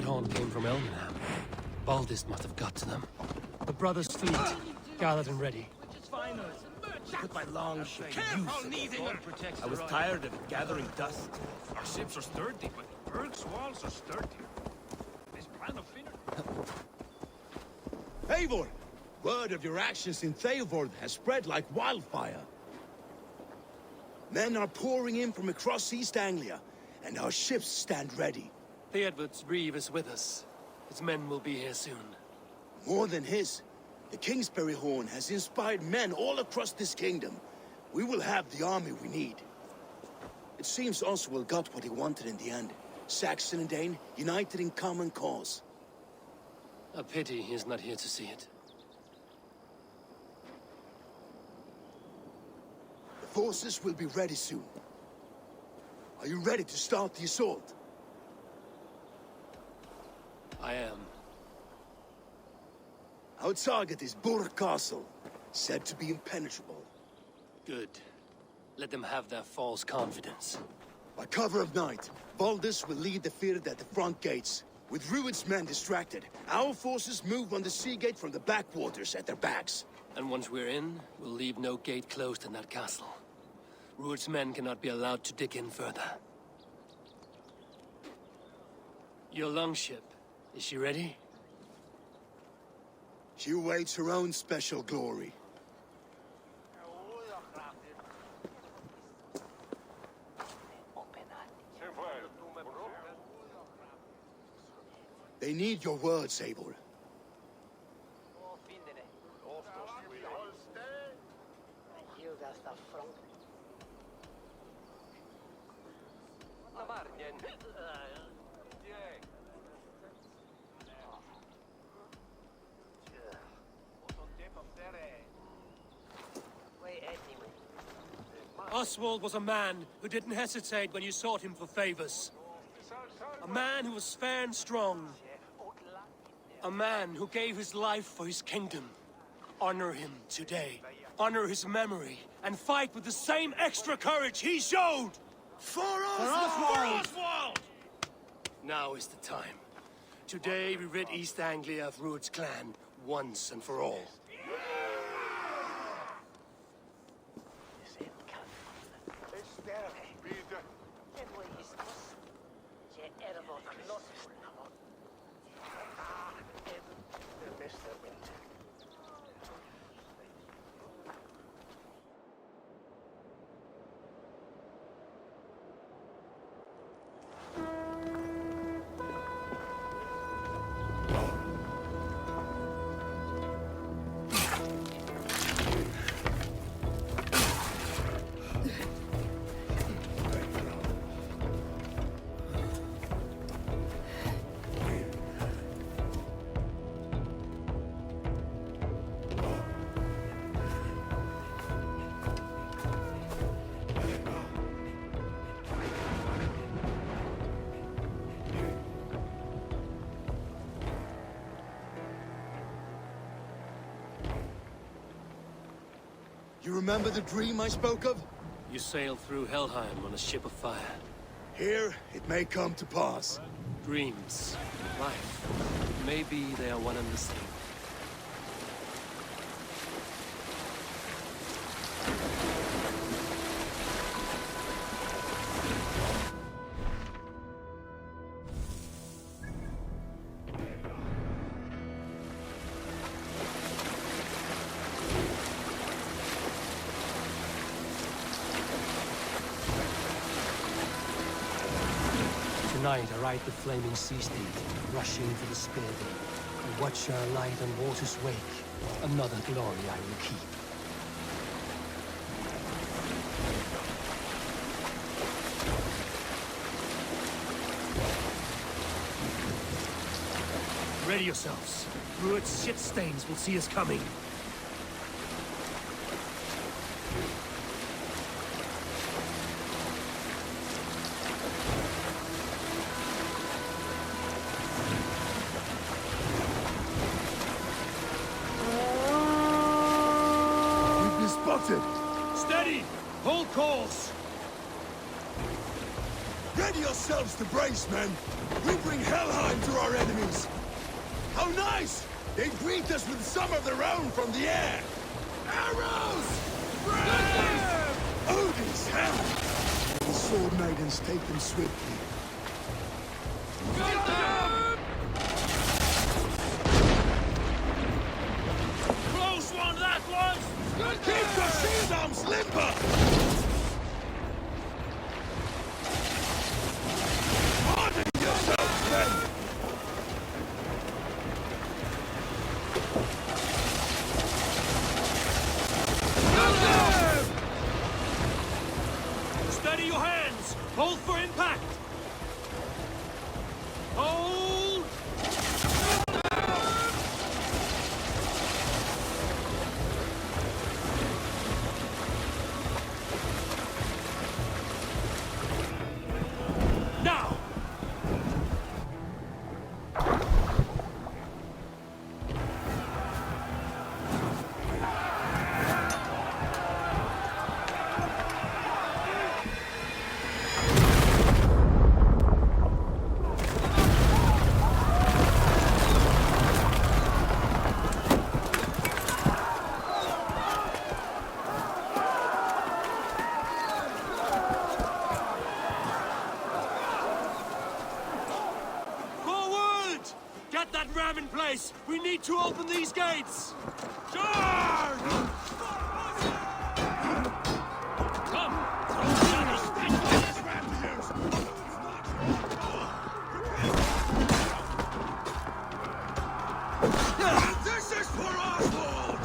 That horn came from Elmenham. Baldist must have got to them. The brothers' fleet, gathered and ready. Put my long ship to use. I was tired of it gathering dust. Our ships are sturdy, but Berg's walls are sturdier. This plan of finish. Eivor! Word of your actions in Eivor has spread like wildfire. Men are pouring in from across East Anglia, and our ships stand ready. Theodward's Reeve is with us. His men will be here soon. More than his, the Kingsbury Horn has inspired men all across this kingdom. We will have the army we need. It seems Oswald got what he wanted in the end. Saxon and Dane united in common cause. A pity he's not here to see it. The forces will be ready soon. Are you ready to start the assault? I am. Our target is Burg Castle, said to be impenetrable. Good. Let them have their false confidence. By cover of night, Valdis will lead the field at the front gates. With Rued's men distracted, our forces move on the sea gate from the backwaters at their backs. And once we're in, we'll leave no gate closed in that castle. Rued's men cannot be allowed to dig in further. Your longship, is she ready? She awaits her own special glory. They need your words, Eivor. Oswald was a man who didn't hesitate when you sought him for favors. A man who was fair and strong. A man who gave his life for his kingdom. Honor him today. Honor his memory. And fight with the same extra courage he showed! For Oswald! Now is the time. Today we rid East Anglia of Rued's clan, once and for all. You remember the dream I spoke of? You sailed through Helheim on a ship of fire. Here, it may come to pass. Dreams, life, maybe they are one and the same. Tonight I ride the flaming sea steed, rushing to the spear deep. I watch her light on water's wake. Another glory I will keep. Ready yourselves. Rued's shit stains will see us coming. Spotted! Steady! Hold course! Ready yourselves to brace, men! We bring Helheim to our enemies! How nice! They greet us with some of their own from the air! Arrows! Brave! Odin's hand! The sword maidens take them swiftly. Get them! Close one, that was! Keep your shield arms limber! Harden yourselves, men! Steady your hands! Hold for impact! Hold! Now! Forward! Get that ram in place! We need to open these gates! Charge! Come! This is for Oswald!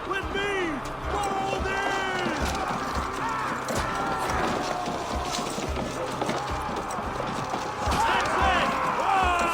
With me! Hold in! That's it! Ah!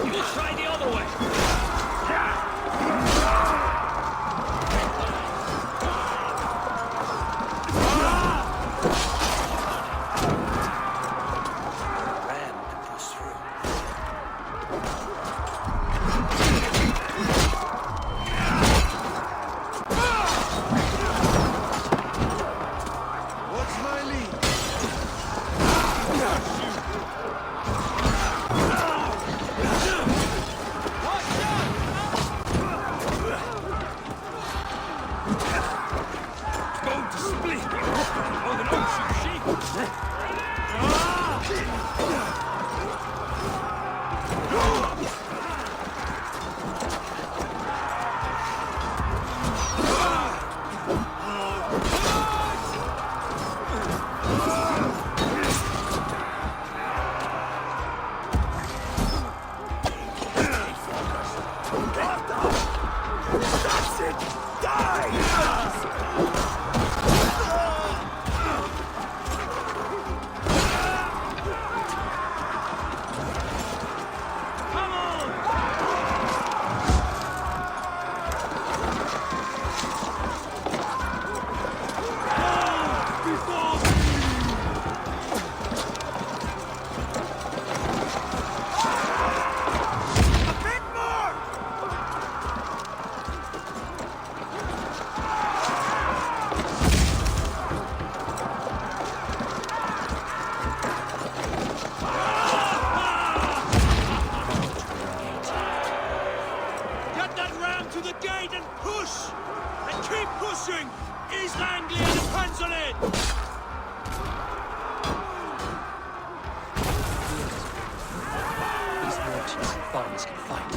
We'll try the other way! Ram to push through. What's my lead? Going to split! Oh, the ocean sheep! That's it! Die! Come on! Before A bit more! Get that ram to the gate and push! And keep pushing! East Anglia depends on it! These merchants and farmers can fight.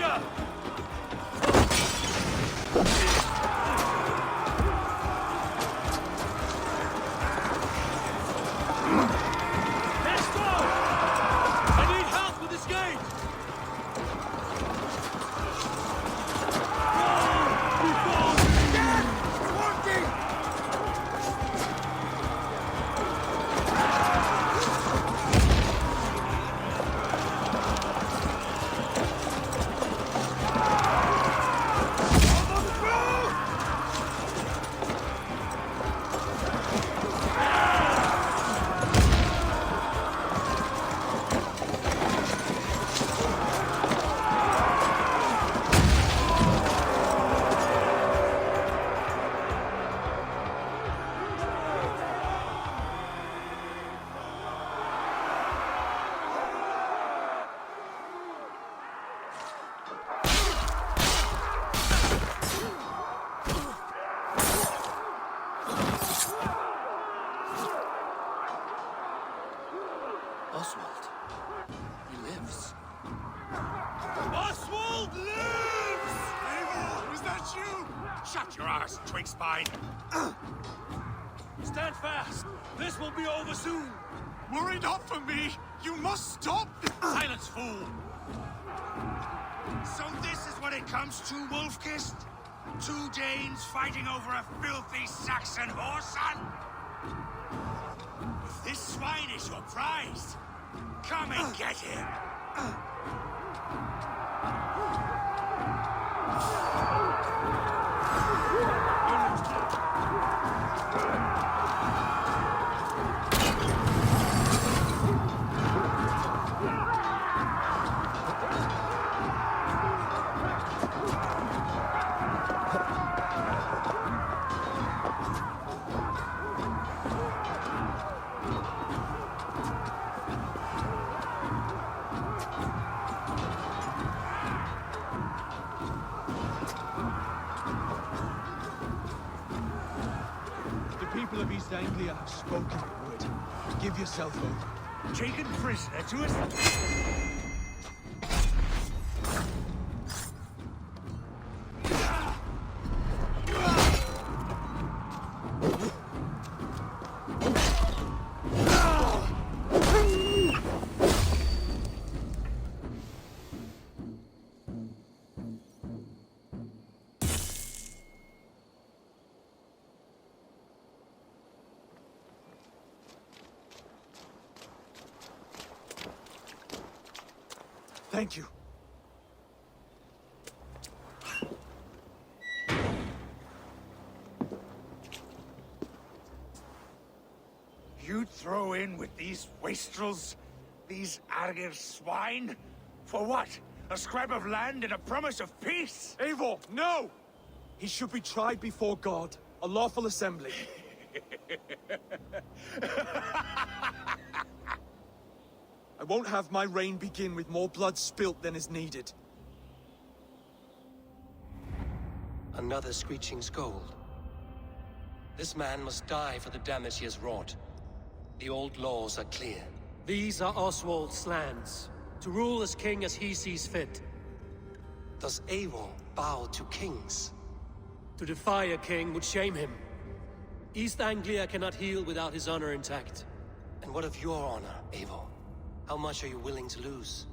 gotcha! Let's go! I need help with this gate! Oswald. He lives. Oswald lives! Eivor, is that you? Shut your arse, twig spine. Stand fast! This will be over soon! Worry not for me! You must stop! Silence, fool! So this is what it comes to, Wolf-Kissed? Two Danes fighting over a filthy Saxon whoreson? If this swine is your prize, come and get him! The people of East Anglia have spoken, Wood. Give yourself over. Taken prisoner to us? Thank you. You throw in with these wastrels? These Argir swine? For what? A scrap of land and a promise of peace? Eivor, no! He should be tried before God, a lawful assembly. I won't have my reign begin with more blood spilt than is needed. Another screeching scold. This man must die for the damage he has wrought. The old laws are clear. These are Oswald's lands, to rule as king as he sees fit. Does Eivor bow to kings? To defy a king would shame him. East Anglia cannot heal without his honor intact. And what of your honor, Eivor? How much are you willing to lose?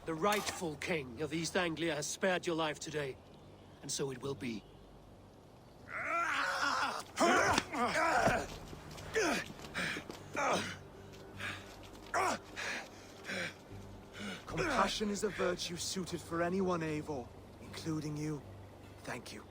The rightful king of East Anglia has spared your life today, and so it will be. Compassion is a virtue suited for anyone, Eivor, including you. Thank you.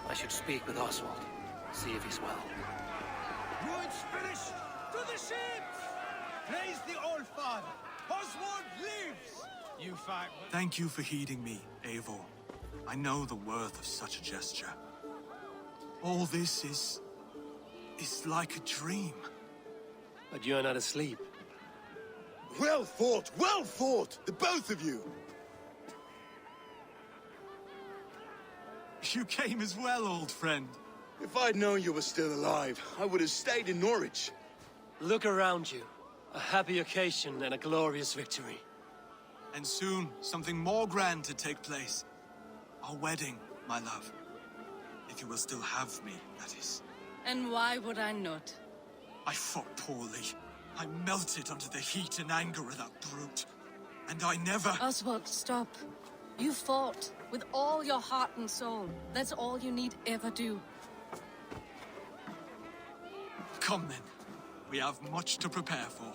I should speak with Oswald, see if he's well. Wood's finished! To the ships! Praise the All-Father! Oswald lives! You fight. Thank you for heeding me, Eivor. I know the worth of such a gesture. All this is like a dream. But you're not asleep. Well fought, the both of you. You came as well, old friend. If I'd known you were still alive, I would have stayed in Norwich. Look around you. A happy occasion and a glorious victory. And soon, something more grand to take place. Our wedding, my love. If you will still have me, that is. And why would I not? I fought poorly. I melted under the heat and anger of that brute. And I never... Oswald, stop. You fought with all your heart and soul. That's all you need ever do. Come then. We have much to prepare for.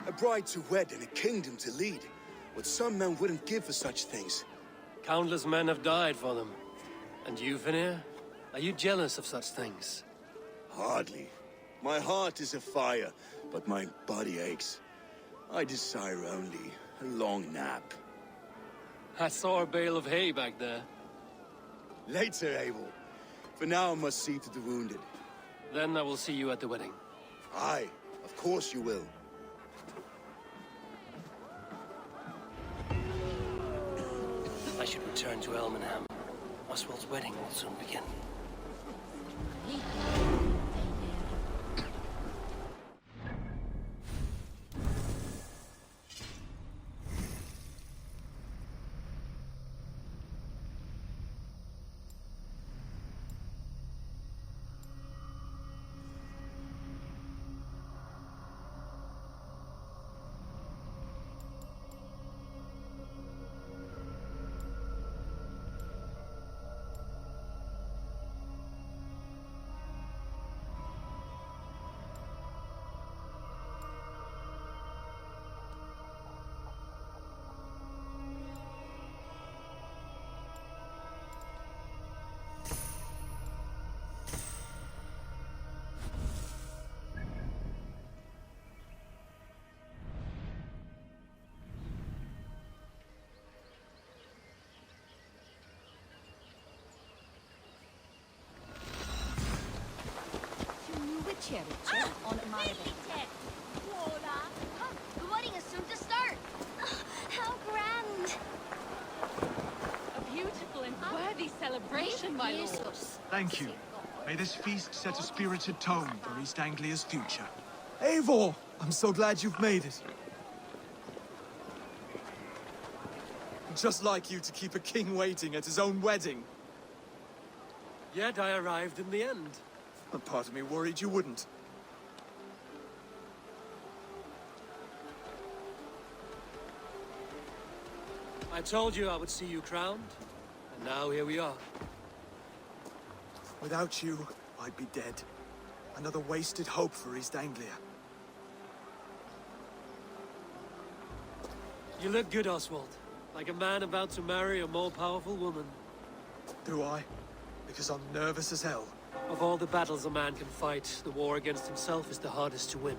A bride to wed and a kingdom to lead. What some men wouldn't give for such things. Countless men have died for them. And you, Vanir? Are you jealous of such things? Hardly. My heart is afire, but my body aches. I desire only a long nap. I saw a bale of hay back there. Later, Eivor. For now, I must see to the wounded. Then I will see you at the wedding. Aye, of course you will. I should return to Elmenham. Oswald's wedding will soon begin. On my the wedding is soon to start. How grand! A beautiful and worthy celebration, my lord. Thank you. May this feast set a spirited tone for East Anglia's future. Eivor! I'm so glad you've made it. Just like you to keep a king waiting at his own wedding. Yet I arrived in the end. A part of me worried you wouldn't. I told you I would see you crowned, and now here we are. Without you, I'd be dead. Another wasted hope for East Anglia. You look good, Oswald. Like a man about to marry a more powerful woman. Do I? Because I'm nervous as hell. Of all the battles a man can fight, the war against himself is the hardest to win.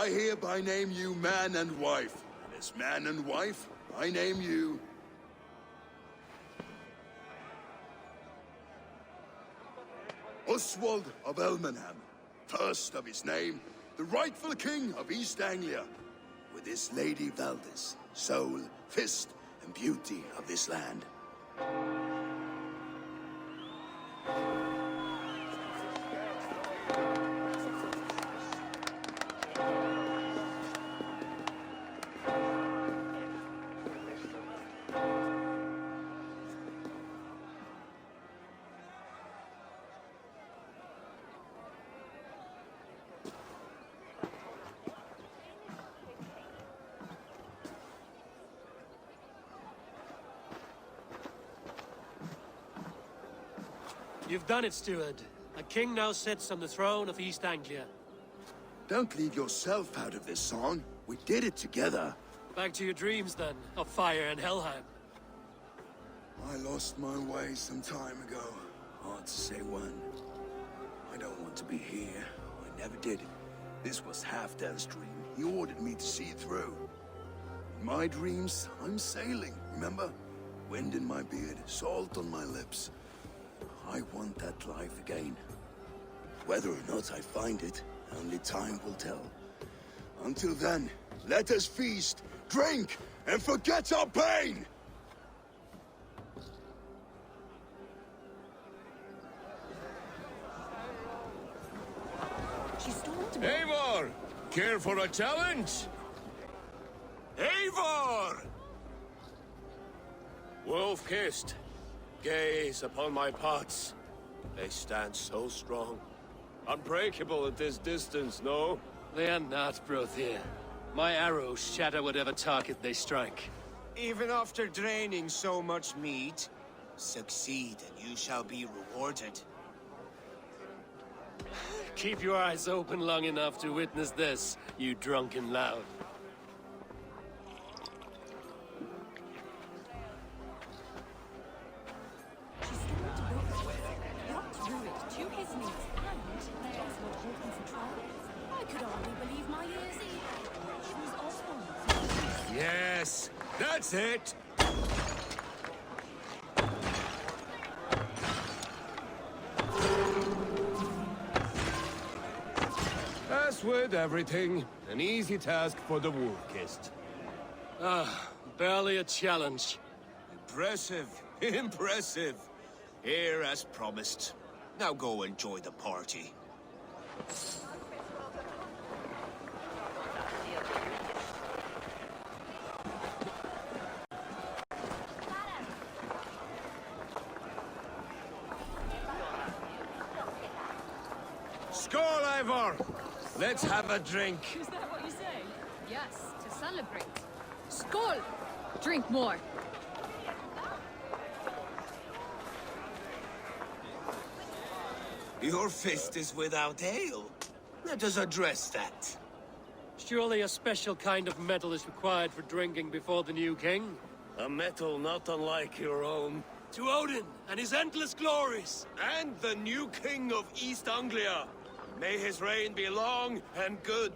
I hereby name you man and wife. And as man and wife, I name you... Oswald of Elmenham, first of his name, the rightful king of East Anglia, with his lady Valdis, soul, fist, and beauty of this land. You've done it, steward. A king now sits on the throne of East Anglia. Don't leave yourself out of this song. We did it together. Back to your dreams, then, of fire and Helheim. I lost my way some time ago. Hard to say when. I don't want to be here. I never did. This was Halfdan's dream. He ordered me to see it through. In my dreams, I'm sailing, remember? Wind in my beard, salt on my lips. I want that life again. Whether or not I find it, only time will tell. Until then, let us feast, drink, and forget our pain! Eivor! Care for a challenge? Eivor! Wolf-kissed, gaze upon my pots. They stand so strong. Unbreakable at this distance, no? They are not, Brother. My arrows shatter whatever target they strike. Even after draining so much meat, succeed and you shall be rewarded. Keep your eyes open long enough to witness this, you drunken lout. Yes, that's it! As with everything, an easy task for the wolf-kissed. Barely a challenge. Impressive, impressive. Here as promised. Now go enjoy the party. Skål, Eivor! Let's have a drink. Is that what you say? Yes, to celebrate. Skål! Drink more. Your fist is without ale. Let us address that. Surely a special kind of metal is required for drinking before the new king? A metal not unlike your own. To Odin and his endless glories! And the new king of East Anglia. May his reign be long and good.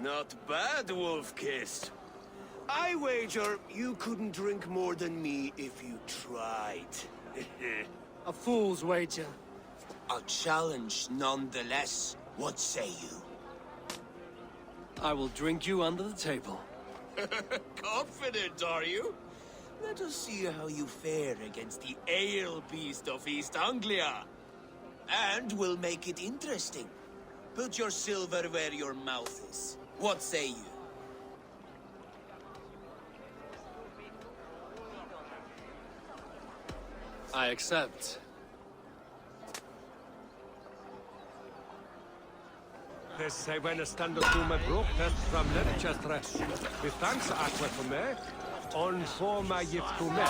Not bad, Wolf-kissed. I wager you couldn't drink more than me if you tried. A fool's wager. A challenge nonetheless. What say you? I will drink you under the table. Confident, are you? Let us see how you fare against the ale beast of East Anglia. And we'll make it interesting. Put your silver where your mouth is. What say you? I accept. This say when a stand up to my broke test from Leicester. With thanks aqua for me. On for my gift to me.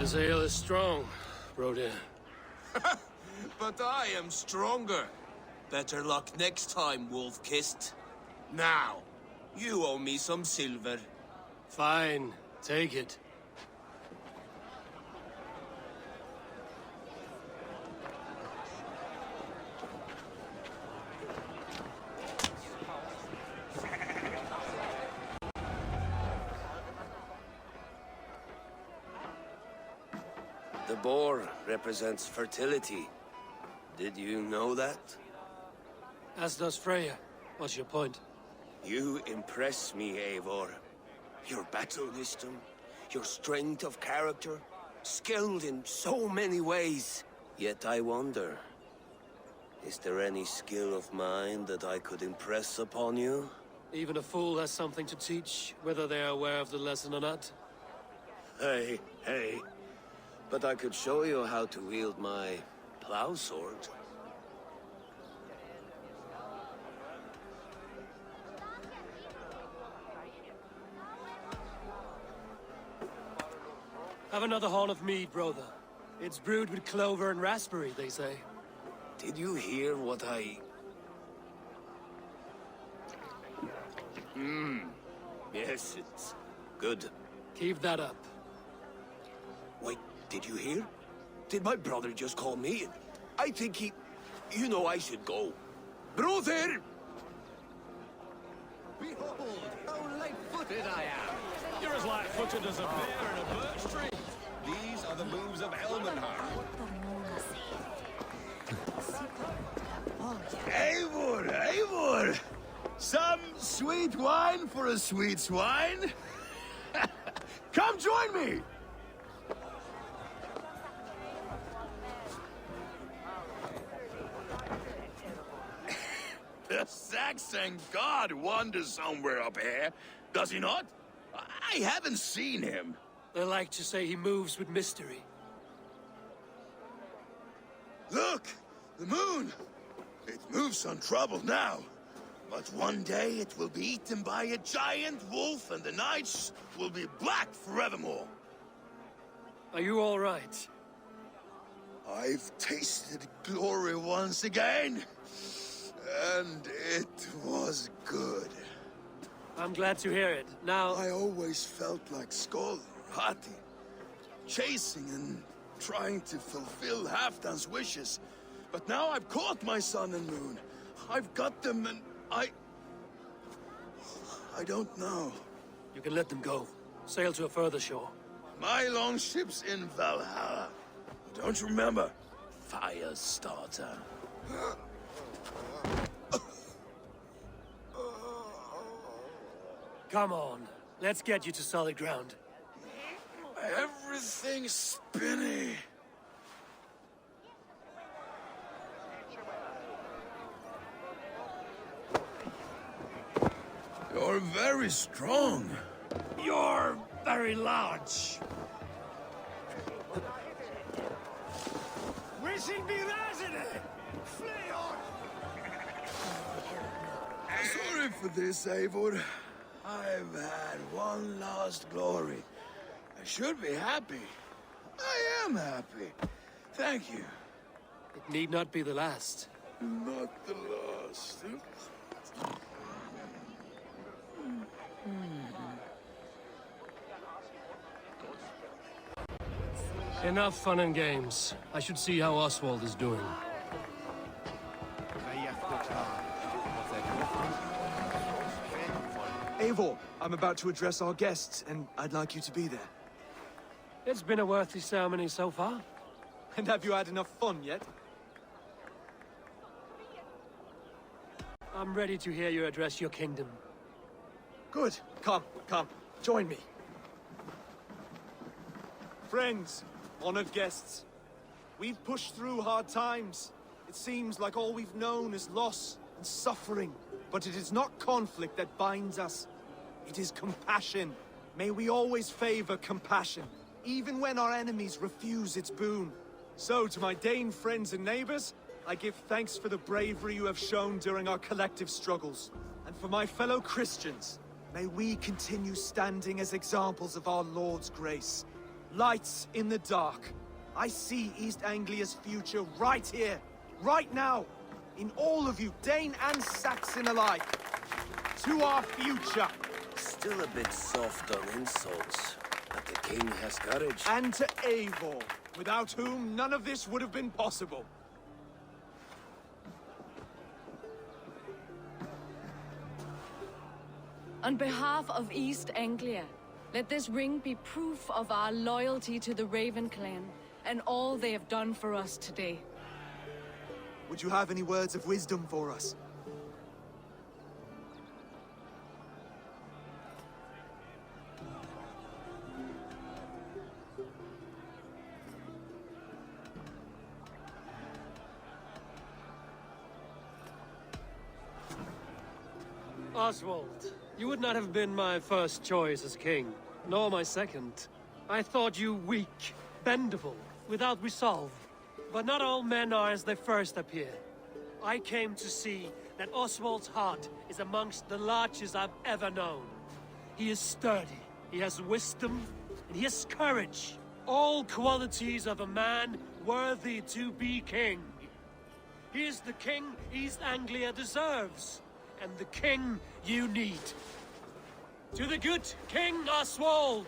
This ale is strong, Brody. But I am stronger. Better luck next time, Wolf-Kissed. Now, you owe me some silver. Fine, take it. The boar represents fertility. Did you know that? As does Freya. What's your point? You impress me, Eivor. Your battle wisdom, your strength of character, skilled in so many ways. Yet I wonder, is there any skill of mine that I could impress upon you? Even a fool has something to teach, whether they are aware of the lesson or not. Hey. But I could show you how to wield my plow sword. Have another horn of mead, brother. It's brewed with clover and raspberry, they say. Did you hear what I... Yes, it's good. Keep that up. Wait, did you hear? Did my brother just call me? I think he... You know I should go. Brother! Behold, how light-footed I am! You're as light-footed as a bear in a birch tree. These are the moves of Elmenhar. Eivor! Some sweet wine for a sweet swine? Come join me! The Saxon god wanders somewhere up here, does he not? I haven't seen him. They like to say he moves with mystery. Look! The moon! It moves untroubled now. But one day it will be eaten by a giant wolf and the nights will be black forevermore. Are you all right? I've tasted glory once again. And it was good. I'm glad to hear it. Now... I always felt like Skoll or Hati. Chasing and trying to fulfill Halfdan's wishes. But now I've caught my sun and moon. I've got them and I don't know. You can let them go. Sail to a further shore. My longship's in Valhalla. Don't you remember? Firestarter. Come on. Let's get you to solid ground. Everything's spinny. You're very strong. You're very large. Wishing be resident! Flee on! Sorry for this, Eivor. I've had one last glory. I should be happy. I am happy. Thank you. It need not be the last. Not the last. Enough fun and games. I should see how Oswald is doing. Eivor, I'm about to address our guests, and I'd like you to be there. It's been a worthy ceremony so far. And have you had enough fun yet? I'm ready to hear you address your kingdom. Good. Come. Join me. Friends, honored guests, we've pushed through hard times. It seems like all we've known is loss and suffering. But it is not conflict that binds us. It is compassion. May we always favor compassion, even when our enemies refuse its boon. So, to my Dane friends and neighbors, I give thanks for the bravery you have shown during our collective struggles. And for my fellow Christians, may we continue standing as examples of our Lord's grace. Lights in the dark. I see East Anglia's future right here, right now. In all of you, Dane and Saxon alike. To our future. Still a bit soft on insults, but the king has courage. And to Eivor, without whom none of this would have been possible. On behalf of East Anglia, let this ring be proof of our loyalty to the Raven clan and all they have done for us today. Would you have any words of wisdom for us? Oswald, you would not have been my first choice as king, nor my second. I thought you weak, bendable, without resolve. But not all men are as they first appear. I came to see that Oswald's heart is amongst the largest I've ever known. He is sturdy, he has wisdom, and he has courage. All qualities of a man worthy to be king. He is the king East Anglia deserves, and the king you need. To the good King Oswald!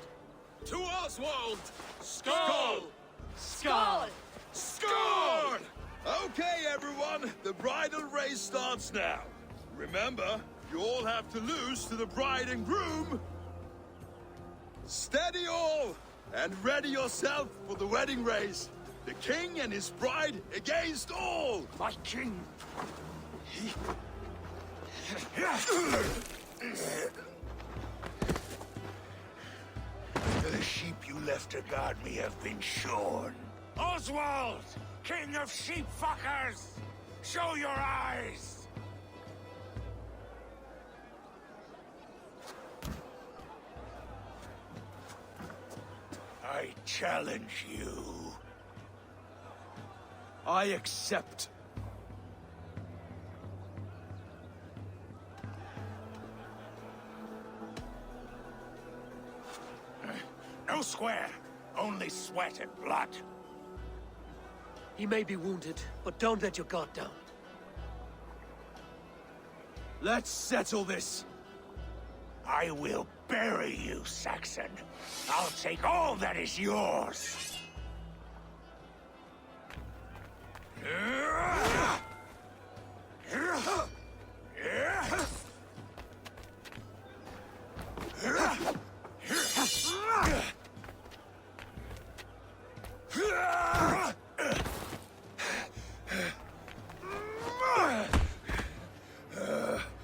To Oswald! Skull! Skull! Score! Okay, everyone, the bridal race starts now. Remember, you all have to lose to the bride and groom. Steady all, and ready yourself for the wedding race. The king and his bride against all. My king! The sheep you left to guard me have been shorn. Oswald! King of sheep fuckers! Show your eyes! I challenge you. I accept. No square, only sweat and blood. He may be wounded, but don't let your guard down. Let's settle this. I will bury you, Saxon. I'll take all that is yours.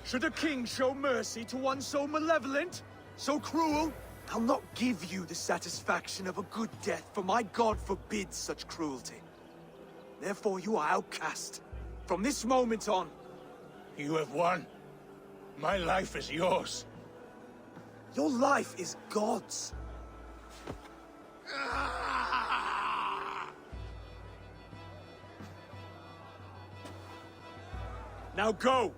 Should a king show mercy to one so malevolent, so cruel? I'll not give you the satisfaction of a good death, for my god forbids such cruelty. Therefore you are outcast. From this moment on. You have won. My life is yours. Your life is God's. Now go!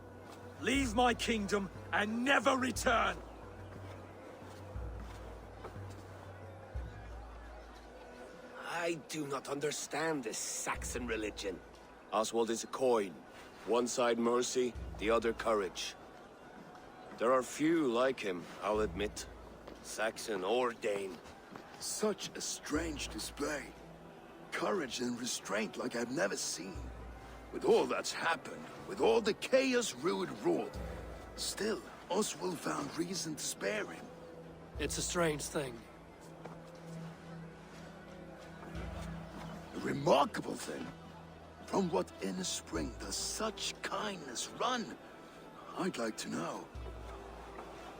Leave my kingdom and never return! I do not understand this Saxon religion. Oswald is a coin. One side mercy, the other courage. There are few like him, I'll admit. Saxon or Dane. Such a strange display. Courage and restraint like I've never seen. With all that's happened, with all the chaos Ruud wrought, still, Oswald found reason to spare him. It's a strange thing. A remarkable thing. From what inner spring does such kindness run? I'd like to know.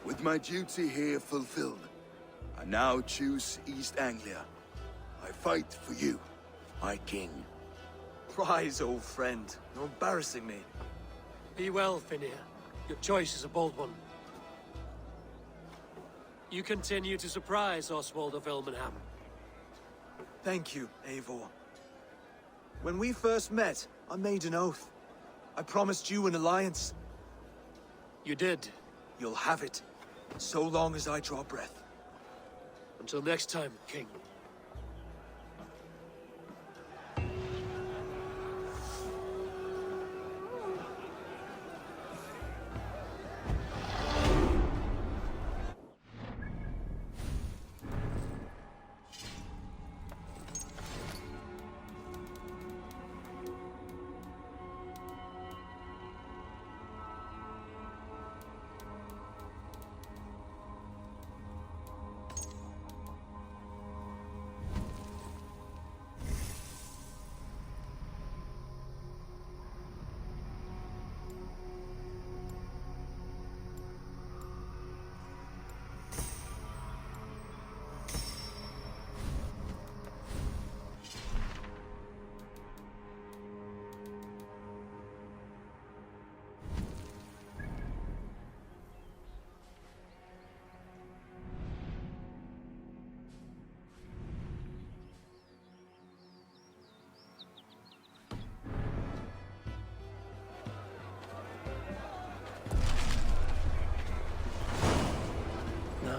With my duty here fulfilled, I now choose East Anglia. I fight for you, my king. Rise, old friend. You're embarrassing me. Be well, Finnir. Your choice is a bold one. You continue to surprise Oswald of Ilmenham. Thank you, Eivor. When we first met, I made an oath. I promised you an alliance. You did. You'll have it, so long as I draw breath. Until next time, King.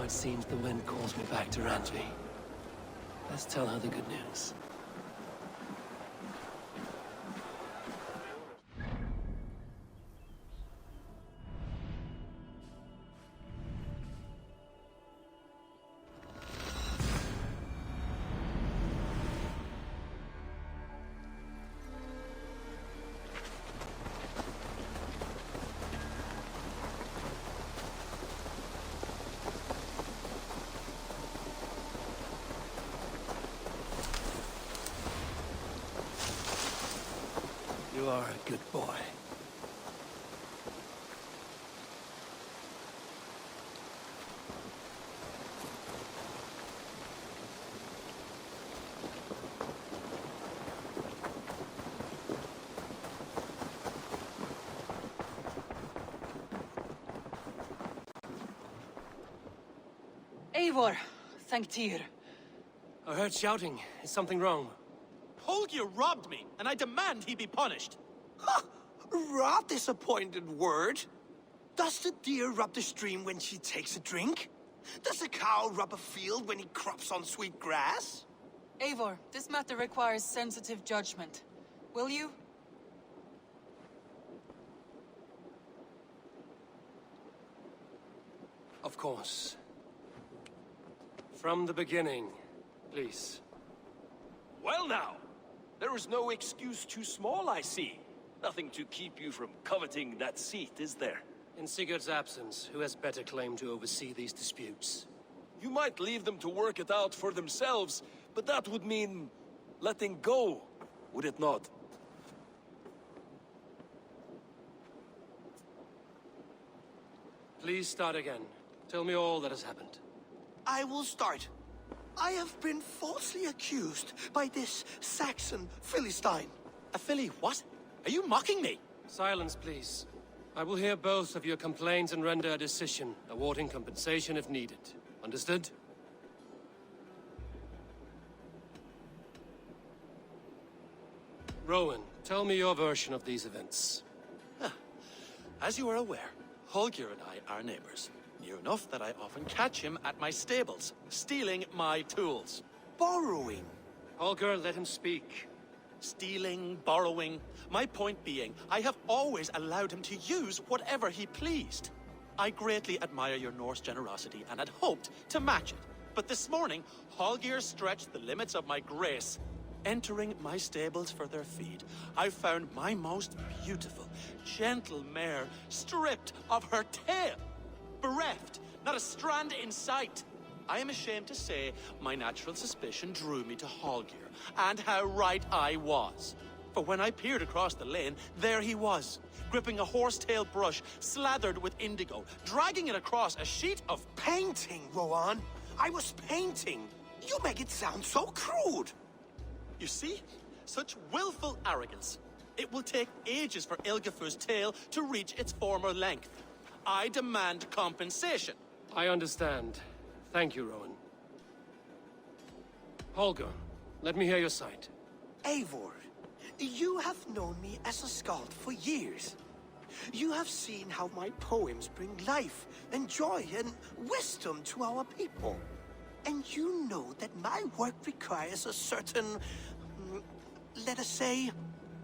it seems the wind calls me back to Randvi. Let's tell her the good news. You are a good boy. Eivor, thank Tyr. I heard shouting. Is something wrong? Holger robbed me, and I demand he be punished. Rot disappointed word. Does the deer rub the stream when she takes a drink? Does a cow rub a field when he crops on sweet grass? Eivor, this matter requires sensitive judgment. Will you? Of course. From the beginning, please. Well now, there is no excuse too small, I see. Nothing to keep you from coveting that seat, is there? In Sigurd's absence, who has better claim to oversee these disputes? You might leave them to work it out for themselves, but that would mean letting go, would it not? Please start again. Tell me all that has happened. I will start. I have been falsely accused by this Saxon Philistine. A Philly what? Are you mocking me? Silence, please. I will hear both of your complaints and render a decision, awarding compensation if needed. Understood? Rowan, tell me your version of these events. As you are aware, Holger and I are neighbors. Near enough that I often catch him at my stables, stealing my tools. Borrowing. Holger, let him speak. Stealing, borrowing. My point being, I have always allowed him to use whatever he pleased. I greatly admire your Norse generosity and had hoped to match it. But this morning, Holger stretched the limits of my grace. Entering my stables for their feed, I found my most beautiful, gentle mare stripped of her tail. Bereft, not a strand in sight. I am ashamed to say my natural suspicion drew me to Holger, and how right I was. For when I peered across the lane, there he was, gripping a horsetail brush slathered with indigo, dragging it across a sheet of Painting, Rowan. I was painting. You make it sound so crude. You see? Such willful arrogance. It will take ages for Ilgafur's tail to reach its former length. I demand compensation. I understand. Thank you, Rowan. Holger, let me hear your side. Eivor, you have known me as a skald for years. You have seen how my poems bring life and joy and wisdom to our people. And you know that my work requires a certain, let us say,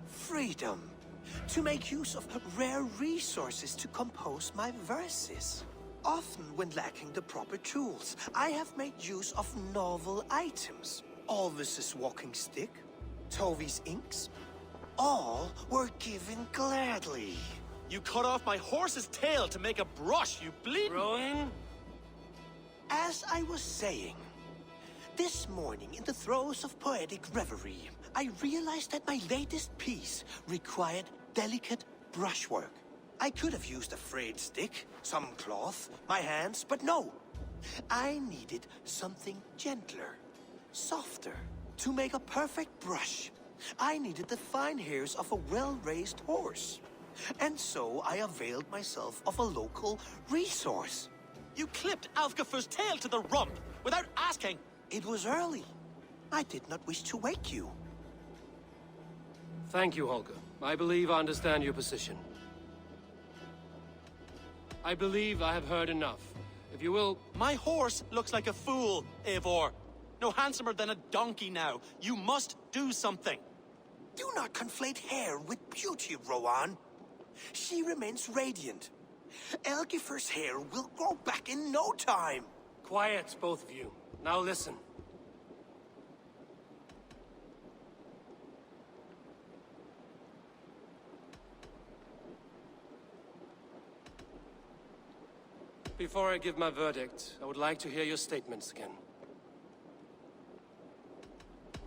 freedom. To make use of rare resources to compose my verses. Often when lacking the proper tools, I have made use of novel items. Alvis's walking stick, Tovi's inks, all were given gladly. You cut off my horse's tail to make a brush, you bleeding... Rowan? As I was saying, this morning in the throes of poetic reverie, I realized that my latest piece required delicate brushwork. I could have used a frayed stick, some cloth, my hands, but no. I needed something gentler, softer. To make a perfect brush, I needed the fine hairs of a well-raised horse. And so I availed myself of a local resource. You clipped Alfgafur's tail to the rump without asking. It was early. I did not wish to wake you. Thank you, Holger. I believe I understand your position. I believe I have heard enough. If you will... My horse looks like a fool, Eivor. No handsomer than a donkey now. You must do something. Do not conflate hair with beauty, Rowan. She remains radiant. Elgifer's hair will grow back in no time. Quiet, both of you. Now listen. Before I give my verdict, I would like to hear your statements again.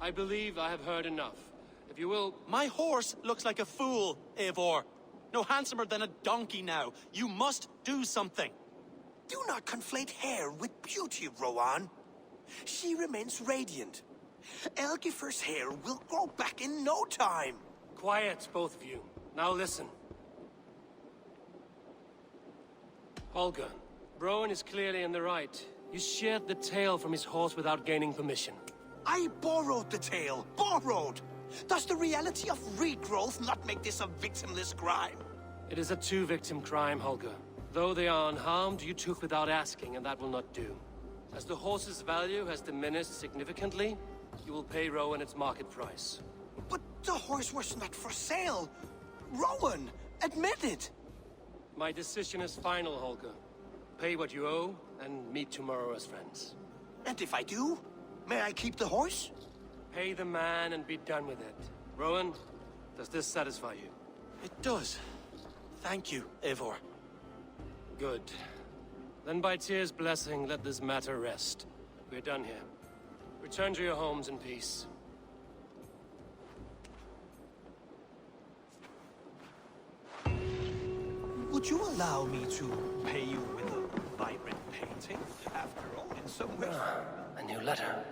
I believe I have heard enough. If you will... My horse looks like a fool, Eivor. No handsomer than a donkey now. You must do something. Do not conflate hair with beauty, Rowan. She remains radiant. Elgifer's hair will grow back in no time. Quiet, both of you. Now listen. Holger, Rowan is clearly in the right. You shared the tail from his horse without gaining permission. I borrowed the tail. Borrowed! Does the reality of regrowth not make this a victimless crime? It is a two-victim crime, Holger. Though they are unharmed, you took without asking, and that will not do. As the horse's value has diminished significantly, you will pay Rowan its market price. But the horse was not for sale. Rowan, admit it. My decision is final, Holger. Pay what you owe, and meet tomorrow as friends. And if I do, may I keep the horse? Pay the man and be done with it. Rowan, does this satisfy you? It does. Thank you, Eivor. Good. Then by Tyr's blessing, let this matter rest. We're done here. Return to your homes in peace. Would you allow me to pay you with a vibrant painting? After all, in some way... A new letter.